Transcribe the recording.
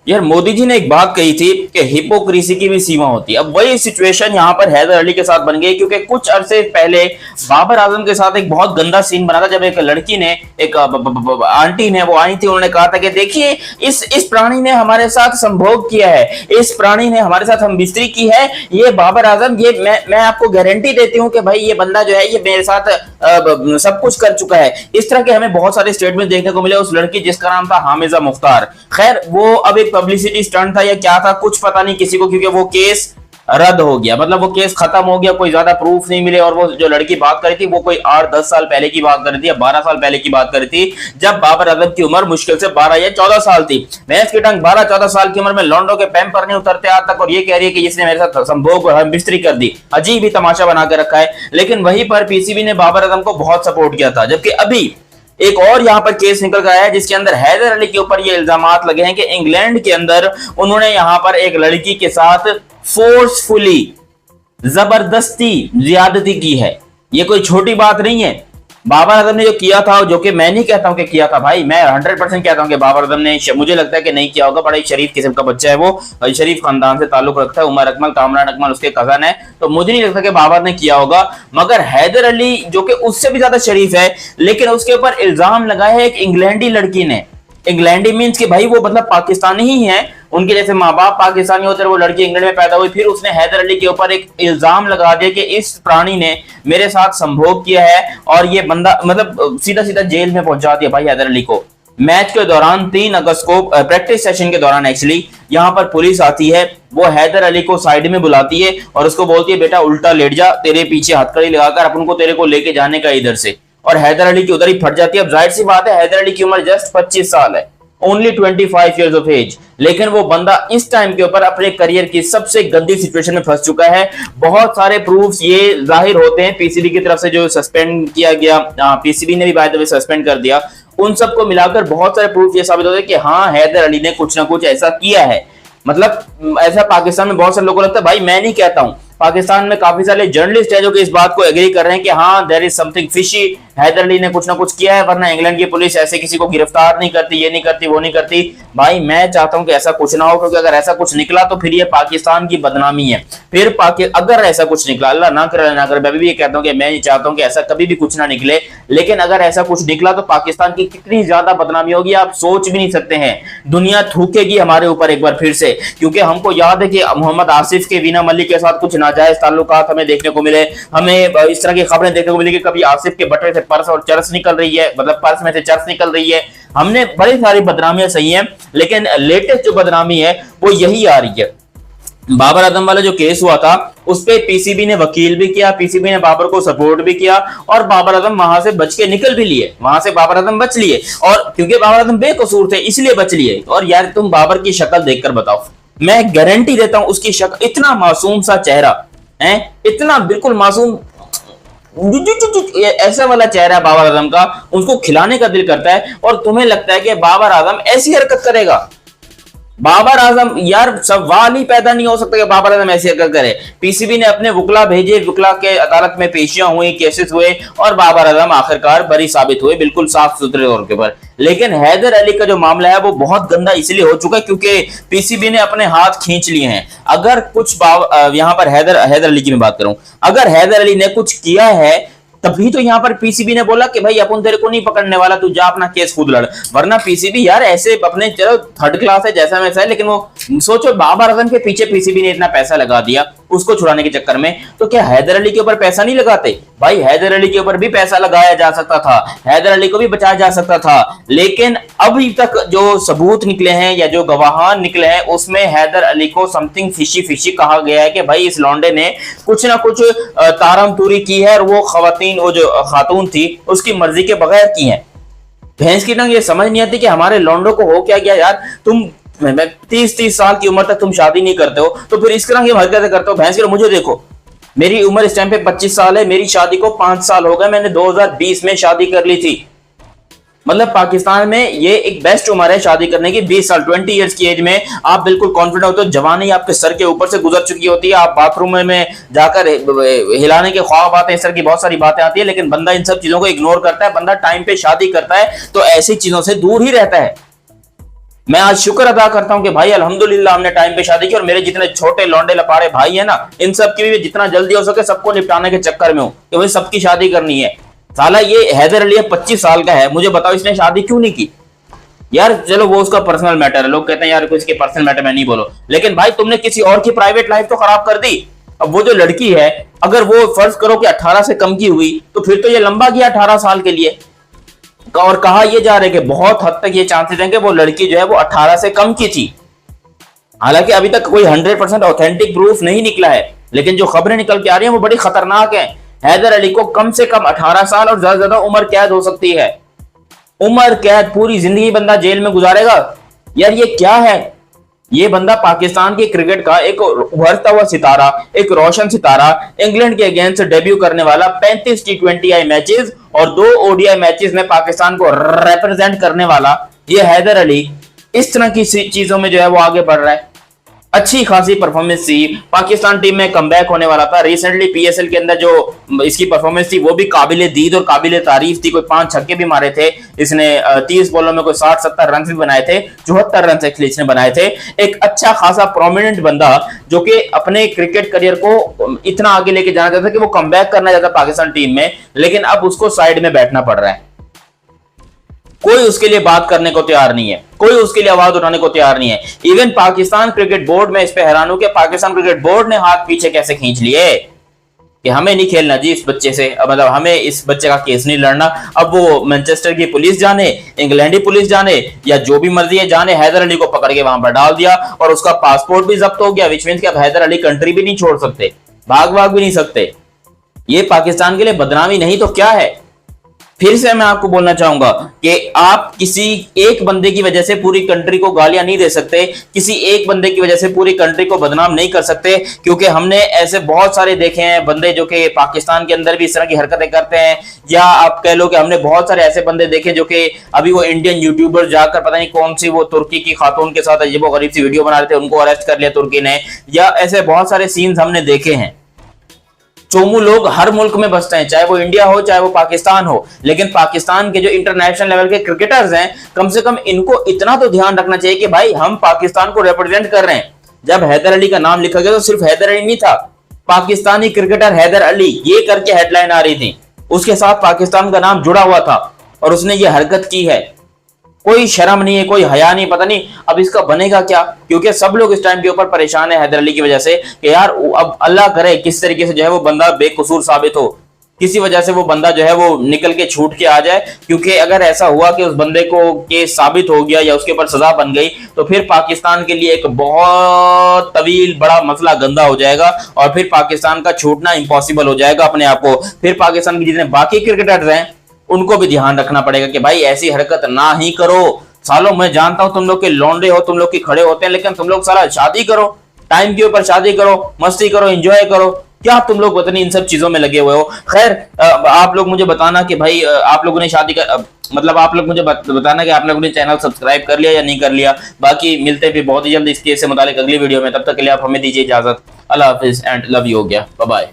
यार मोदी जी ने एक बात कही थी कि हिपोक्रेसी की भी सीमा होती है। अब वही सिचुएशन यहाँ पर हैदर अली के साथ बन गई, क्योंकि कुछ अरसे पहले बाबर आजम के साथ एक बहुत गंदा सीन बना था, जब एक लड़की ने एक आंटी ने वो आई थी, उन्होंने कहा था कि देखिए इस प्राणी ने हमारे साथ संभोग किया है, इस प्राणी ने हमारे साथ हम बिस्तरी की है, ये बाबर आजम, ये मैं आपको गारंटी देती हूँ कि भाई ये बंदा जो है ये मेरे साथ सब कुछ कर चुका है। इस तरह के हमें बहुत सारे स्टेटमेंट देखने को मिले उस लड़की जिसका नाम था हामिजा मुख्तार। खैर वो अब एक पब्लिसिटी स्टंट था या क्या था कुछ पता नहीं किसी को, क्योंकि वो केस रद्द हो गया, मतलब वो केस खत्म हो गया, कोई ज्यादा प्रूफ नहीं मिले। और वो जो लड़की बात कर रही थी वो कोई 8-10 साल पहले की बात कर रही थी या 12 साल पहले की बात कर रही थी, जब बाबर आजम की उम्र मुश्किल से 12 या 14 साल थी। भैंस की टंग 12-14 साल की उम्र में लॉन्डो के पैम्पर नहीं उतरते आज तक, और ये कह रही है कि इसने मेरे साथ संभोग और बिस्तरी कर दी। अजीब ही तमाशा बना के रखा है। लेकिन वहीं पर पीसीबी ने बाबर आजम को बहुत सपोर्ट किया था, जबकि अभी एक और यहां पर केस निकल गया है जिसके अंदर हैदर अली के ऊपर ये इल्जामात लगे हैं कि इंग्लैंड के अंदर उन्होंने यहां पर एक लड़की के साथ फोर्सफुली जबरदस्ती ज्यादती की है। ये कोई छोटी बात नहीं है। बाबर आजम ने जो किया था, जो कि मैं नहीं कहता हूं कि किया था भाई, मैं 100% कहता हूं कि बाबर आजम ने, मुझे लगता है कि नहीं किया होगा, बड़ा ही शरीफ किस्म का बच्चा है वो, शरीफ खानदान से ताल्लुक रखता है, उमर अकमल कामरान अकमल उसके कजन है, तो मुझे नहीं लगता कि बाबर ने किया होगा। मगर हैदर अली जो कि उससे भी ज्यादा शरीफ है, लेकिन उसके ऊपर इल्जाम लगाया है एक इंग्लैंडी लड़की ने। इंग्लैंडी मीन्स कि भाई वो मतलब पाकिस्तानी ही है, उनके जैसे माँ बाप पाकिस्तानी होते हैं, वो लड़की इंग्लैंड में पैदा हुई। फिर उसने हैदर अली के ऊपर एक इल्जाम लगा दिया कि इस प्राणी ने मेरे साथ संभोग किया है, और ये बंदा मतलब सीधा सीधा जेल में पहुंचा दिया भाई हैदर अली को। मैच के दौरान 3 अगस्त को प्रैक्टिस सेशन के दौरान एक्चुअली यहाँ पर पुलिस आती है, वो हैदर अली को साइड में बुलाती है और उसको बोलती है बेटा उल्टा लेट जा, तेरे पीछे हथकड़ी लगाकर अपन को तेरे को लेके जाने का इधर से। और हैदर अली की उधर ही फट जाती है। अब जाहिर सी बात है हैदर अली की उम्र जस्ट 25 साल है, ओनली 25 ईयर्स ऑफ एज, लेकिन वो बंदा इस टाइम के ऊपर अपने करियर की सबसे गंदी सिचुएशन में फंस चुका है। बहुत सारे प्रूफ्स ये जाहिर होते हैं पीसीबी की तरफ से, जो सस्पेंड किया गया, पीसीबी ने भी बाय द वे सस्पेंड कर दिया, उन सबको मिलाकर बहुत सारे प्रूफ ये साबित होते हैं कि हाँ हैदर अली ने कुछ ना कुछ ऐसा किया है। मतलब ऐसा पाकिस्तान में बहुत सारे लोगों को लगता है, भाई मैं नहीं कहता हूं, पाकिस्तान में काफी सारे जर्नलिस्ट है जो कि इस बात को एग्री कर रहे हैं कि हाँ there is something fishy, Haidar Ali ने कुछ ना कुछ किया है, वरना इंग्लैंड की पुलिस ऐसे किसी को गिरफ्तार नहीं करती, ये नहीं करती, वो नहीं करती। भाई मैं चाहता हूं कि ऐसा कुछ ना हो, क्योंकि अगर ऐसा कुछ निकला तो फिर ये पाकिस्तान की बदनामी है। फिर अगर ऐसा कुछ निकला, अल्लाह ना करे ना करे, मैं भी ये कहता हूं कि मैं चाहता हूं कि ऐसा कभी भी कुछ ना निकले, लेकिन अगर ऐसा कुछ निकला तो पाकिस्तान की कितनी ज्यादा बदनामी होगी आप सोच भी नहीं सकते हैं। दुनिया थूकेगी हमारे ऊपर एक बार फिर से, क्योंकि हमको याद है कि मोहम्मद आसिफ के वीना मलिक के साथ कुछ नाजायज ताल्लुकात हमें देखने को मिले, हमें इस तरह की खबरें देखने को मिली कि कभी आसिफ के बटवे से पर्स और चरस निकल रही है, मतलब पर्स में से चरस निकल रही है। हमने बड़ी सारी बदनामियां सही हैं, लेकिन लेटेस्ट जो बदनामी है वो यही आ रही है। बाबर आजम वाला जो केस हुआ था उस पे पीसीबी ने वकील भी किया, पीसीबी ने बाबर को सपोर्ट भी किया, और बाबर आजम वहां से बच के निकल भी लिए, वहां से बाबर आजम बच लिए, और क्योंकि बाबर आजम बेकसूर थे इसलिए बच लिए। और यार तुम बाबर की शक्ल देखकर बताओ, मैं गारंटी देता हूं उसकी शक्ल, इतना मासूम सा चेहरा है, इतना बिल्कुल मासूम ऐसा वाला चेहरा बाबर आजम का, उसको खिलाने का दिल करता है। और तुम्हें लगता है कि बाबर आजम ऐसी हरकत करेगा? बाबर आजम, यार सवाल ही पैदा नहीं हो सकता कि बाबर आजम ऐसी हरकत करे। पीसीबी ने अपने वकला भेजे, वकला के अदालत में पेशियां हुई, केसेस हुए, और बाबर आजम आखिरकार बरी साबित हुए बिल्कुल साफ सुथरे तौर के ऊपर। लेकिन हैदर अली का जो मामला है वो बहुत गंदा इसलिए हो चुका है क्योंकि पीसीबी ने अपने हाथ खींच लिए हैं। अगर कुछ यहां पर हैदर अली की मैं बात करूं, अगर हैदर अली ने कुछ किया है तभी तो यहां पर पीसीबी ने बोला कि भाई अपन तेरे को नहीं पकड़ने वाला, तू जा अपना केस खुद लड़। वरना पीसीबी यार ऐसे अपने, चलो थर्ड क्लास है जैसा वैसा है, लेकिन वो सोचो बाबर आजम के पीछे पीसीबी ने इतना पैसा लगा दिया उसको छुड़ाने के चक्कर में, तो क्या हैदर अली के ऊपर पैसा नहीं लगाते? भाई हैदर अली के ऊपर भी पैसा लगाया जा सकता था, हैदर अली को भी बचाया जा सकता था। लेकिन अभी तक जो सबूत निकले हैं या जो गवाहान निकले हैं उसमें हैदर अली को समथिंग फिशी फिशी कहा गया है कि भाई इस लौंडे ने कुछ ना कुछ तारम तुरी की है, और वो खवातीन, वो जो खातून थी उसकी मर्जी के बगैर की है। भैंस की टंग ये समझ नहीं आती कि हमारे लौंडों को हो क्या गया यार। तुम 30 साल की उम्र तक तुम शादी नहीं करते हो तो फिर इस तरह की हरकतें करते हो। भैंस की मुझे देखो, मेरी उम्र इस टाइम पे 25 साल है, मेरी शादी को 5 साल हो गए, मैंने 2020 में शादी कर ली थी। मतलब पाकिस्तान में ये एक बेस्ट उम्र है शादी करने की, 20 साल, 20 इयर्स की एज में आप बिल्कुल कॉन्फिडेंट होते हो, जवानी आपके सर के ऊपर से गुजर चुकी होती है, आप बाथरूम में जाकर हिलाने के ख्वाब आते हैं, इस तरह की बहुत सारी बातें आती है, लेकिन बंदा इन सब चीजों को इग्नोर करता है, बंदा टाइम पे शादी करता है तो ऐसी चीजों से दूर ही रहता है। मैं आज शुक्र अदा करता हूं कि भाई अल्हम्दुलिल्लाह हमने टाइम पे शादी की, और मेरे जितने छोटे लौंडे लपाड़े भाई है ना, इन सब की भी जितना जल्दी हो सके सबको निपटाने के चक्कर में हूं कि भाई सबकी शादी करनी है। साला ये हैदर अली 25 साल का है, मुझे बताओ इसने शादी क्यों नहीं की? यार चलो वो उसका पर्सनल मैटर है, लोग कहते हैं यार कुछ के पर्सनल मैटर में नहीं बोलो, लेकिन भाई तुमने किसी और की प्राइवेट लाइफ तो खराब कर दी। अब वो जो लड़की है, अगर वो फर्ज करो कि 18 से कम की हुई, तो फिर तो ये लंबा गया 18 साल के लिए। और कहा यह जा रहा है कि बहुत हद तक ये चांसेस हैं कि वो लड़की जो है वो 18 से कम की थी। हालांकि अभी तक कोई 100% ऑथेंटिक प्रूफ नहीं निकला है, लेकिन जो खबरें निकल के आ रही हैं वो बड़ी खतरनाक हैं। हैदर अली को कम से कम 18 साल और ज्यादा से ज्यादा उम्र कैद हो सकती है। उम्र कैद, पूरी जिंदगी बंदा जेल में गुजारेगा। यार ये क्या है? ये बंदा पाकिस्तान के क्रिकेट का एक उभरता हुआ सितारा, एक रोशन सितारा, इंग्लैंड के अगेंस्ट डेब्यू करने वाला, 35 T20I मैचेस और 2 ODI मैचेस में पाकिस्तान को रिप्रेजेंट करने वाला ये हैदर अली इस तरह की चीजों में जो है वो आगे बढ़ रहा है। अच्छी खासी परफॉर्मेंस थी, पाकिस्तान टीम में कमबैक होने वाला था। रिसेंटली PSL के अंदर जो इसकी परफॉर्मेंस थी वो भी काबिले दीद और काबिले तारीफ थी। कोई 5 छक्के भी मारे थे इसने, 30 बॉलों में कोई 60-70 रन भी बनाए थे, 74 रन एक्चुअली इसने बनाए थे। एक अच्छा खासा प्रोमिनेंट बंदा जो कि अपने क्रिकेट करियर को इतना आगे लेके जाना चाहता था कि वो कमबैक करना चाहता पाकिस्तान टीम में, लेकिन अब उसको साइड में बैठना पड़ रहा है। कोई उसके लिए बात करने को तैयार नहीं है, कोई उसके लिए आवाज उठाने को तैयार नहीं है। इवन पाकिस्तान क्रिकेट बोर्ड में इस पे हैरान हूं कि पाकिस्तान क्रिकेट बोर्ड ने हाथ पीछे कैसे खींच लिए कि हमें नहीं खेलना जी इस बच्चे से, मतलब हमें इस बच्चे का केस नहीं लड़ना। अब वो मैनचेस्टर की पुलिस जाने, इंग्लैंडी पुलिस जाने, या जो भी मर्जी है जाने, हैदर अली को पकड़ के वहां पर डाल दिया और उसका पासपोर्ट भी जब्त हो गया, विच मींस कि अब हैदर अली कंट्री भी नहीं छोड़ सकते, भाग भी नहीं सकते। ये पाकिस्तान के लिए बदनामी नहीं तो क्या है? फिर से मैं आपको बोलना चाहूंगा कि आप किसी एक बंदे की वजह से पूरी कंट्री को गालियां नहीं दे सकते, किसी एक बंदे की वजह से पूरी कंट्री को बदनाम नहीं कर सकते, क्योंकि हमने ऐसे बहुत सारे देखे हैं बंदे जो कि पाकिस्तान के अंदर भी इस तरह की हरकतें करते हैं। या आप कह लो कि हमने बहुत सारे ऐसे बंदे देखे जो कि अभी वो इंडियन यूट्यूबर जाकर पता नहीं कौन सी वो तुर्की की खातून के साथ अजीबो गरीब सी वीडियो बना रहे थे, उनको अरेस्ट कर लिया तुर्की ने। या ऐसे बहुत सारे सीन्स हमने देखे हैं। चोमू लोग हर मुल्क में बसते हैं, चाहे वो इंडिया हो चाहे वो पाकिस्तान हो, लेकिन पाकिस्तान के जो इंटरनेशनल लेवल के क्रिकेटर्स हैं, कम से कम इनको इतना तो ध्यान रखना चाहिए कि भाई हम पाकिस्तान को रिप्रेजेंट कर रहे हैं। जब हैदर अली का नाम लिखा गया तो सिर्फ हैदर अली नहीं था, पाकिस्तानी क्रिकेटर हैदर अली ये करके हेडलाइन आ रही थी, उसके साथ पाकिस्तान का नाम जुड़ा हुआ था और उसने ये हरकत की है। कोई शर्म नहीं है, कोई हया नहीं, पता नहीं अब इसका बनेगा क्या, क्योंकि सब लोग इस टाइम के ऊपर परेशान है हैदर अली की वजह से कि यार अब अल्लाह करे किस तरीके से जो है वो बंदा बेकसूर साबित हो, किसी वजह से वो बंदा जो है वो निकल के छूट के आ जाए। क्योंकि अगर ऐसा हुआ कि उस बंदे को केस साबित हो गया या उसके ऊपर सजा बन गई तो फिर पाकिस्तान के लिए एक बहुत तवील बड़ा मसला गंदा हो जाएगा और फिर पाकिस्तान का छूटना इम्पॉसिबल हो जाएगा अपने आप को। फिर पाकिस्तान के जितने बाकी क्रिकेटर्स हैं उनको भी ध्यान रखना पड़ेगा कि भाई ऐसी हरकत ना ही करो। सालों मैं जानता हूं तुम लोग के लौंडे हो, तुम लोग के खड़े होते हैं, लेकिन तुम लोग सारा शादी करो, टाइम के ऊपर शादी करो, मस्ती करो, एंजॉय करो, क्या तुम लोग पता नहीं इन सब चीजों में लगे हुए हो। खैर आप लोग मुझे बताना कि भाई आप लोगों ने शादी कर मतलब आप लोग मुझे बताना कि आप लोगों ने चैनल सब्सक्राइब कर लिया या नहीं कर लिया। बाकी मिलते भी बहुत ही जल्द इस केस से मुतालिक अगली वीडियो में, तब तक के लिए आप हमें दीजिए इजाजत। अल्लाह हाफिज एंड लव यू हो गया, बाय बाय।